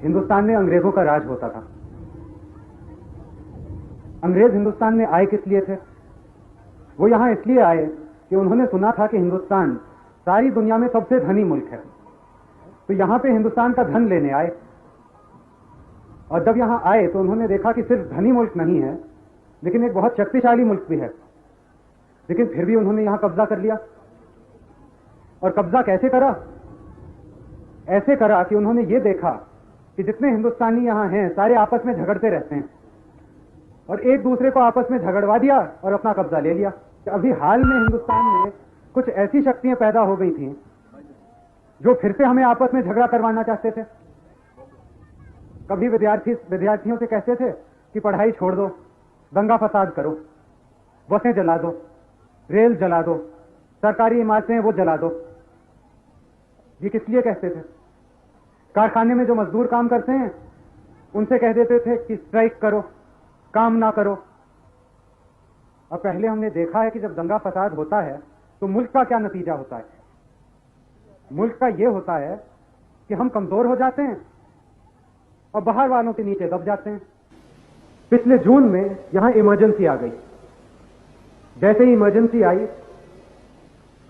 हिंदुस्तान में अंग्रेजों का राज होता था। अंग्रेज हिंदुस्तान में आए किस लिए थे? वो यहां इसलिए आए कि उन्होंने सुना था कि हिंदुस्तान सारी दुनिया में सबसे धनी मुल्क है, तो यहां पे हिंदुस्तान का धन लेने आए। और जब यहां आए तो उन्होंने देखा कि सिर्फ धनी मुल्क नहीं है, लेकिन एक बहुत शक्तिशाली मुल्क भी है। लेकिन फिर भी उन्होंने यहां कब्जा कर लिया। और कब्जा कैसे करा? ऐसे करा कि उन्होंने ये देखा कि जितने हिंदुस्तानी यहां हैं सारे आपस में झगड़ते रहते हैं, और एक दूसरे को आपस में झगड़वा दिया और अपना कब्जा ले लिया। तो अभी हाल में हिंदुस्तान में कुछ ऐसी शक्तियां पैदा हो गई थी जो फिर से हमें आपस में झगड़ा करवाना चाहते थे। कभी विद्यार्थियों से कहते थे कि पढ़ाई छोड़ दो, दंगा फसाद करो, बसें जला दो, रेल जला दो, सरकारी इमारतें वो जला दो। ये किस लिए कहते थे? कारखाने में जो मजदूर काम करते हैं उनसे कह देते थे कि स्ट्राइक करो, काम ना करो। अब पहले हमने देखा है कि जब दंगा फसाद होता है तो मुल्क का क्या नतीजा होता है। मुल्क का यह होता है कि हम कमजोर हो जाते हैं और बाहर वालों के नीचे दब जाते हैं। पिछले जून में यहां इमरजेंसी आ गई। जैसे ही इमरजेंसी आई,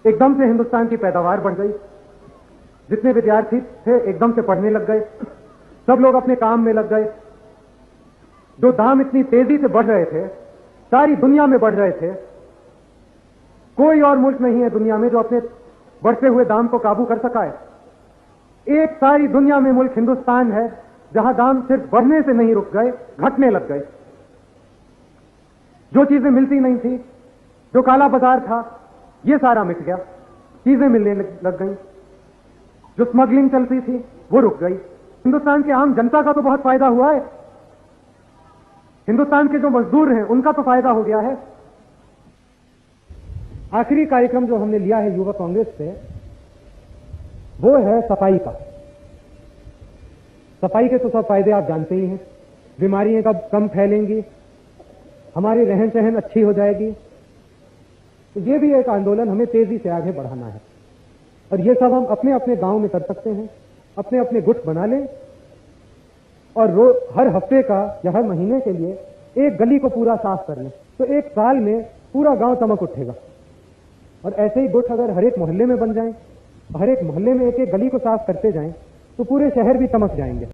एकदम से हिंदुस्तान की पैदावार बढ़ गई। जितने विद्यार्थी थे एकदम से पढ़ने लग गए, सब लोग अपने काम में लग गए। जो दाम इतनी तेजी से बढ़ रहे थे, सारी दुनिया में बढ़ रहे थे। कोई और मुल्क नहीं है दुनिया में जो अपने बढ़ते हुए दाम को काबू कर सका है। एक सारी दुनिया में मुल्क हिंदुस्तान है जहां दाम सिर्फ बढ़ने से नहीं रुक गए, घटने लग गए। जो चीजें मिलती नहीं थी, जो काला बाजार था, ये सारा मिट गया। चीजें मिलने लग गई। जो स्मगलिंग चलती थी वो रुक गई। हिंदुस्तान के आम जनता का तो बहुत फायदा हुआ है। हिंदुस्तान के जो मजदूर हैं उनका तो फायदा हो गया है। आखिरी कार्यक्रम जो हमने लिया है युवा कांग्रेस से, वो है सफाई का। सफाई के तो सब फायदे आप जानते ही हैं। बीमारियां कम फैलेंगी, हमारी रहन सहन अच्छी हो जाएगी। तो ये भी एक आंदोलन हमें तेजी से आगे बढ़ाना है, और ये सब हम अपने अपने गांव में कर सकते हैं। अपने अपने गुट बना लें और हर हफ्ते का या हर महीने के लिए एक गली को पूरा साफ कर लें, तो एक साल में पूरा गांव चमक उठेगा। और ऐसे ही गुट अगर हर एक मोहल्ले में बन जाएं, हर एक मोहल्ले में एक एक गली को साफ करते जाएं, तो पूरे शहर भी चमक जाएंगे।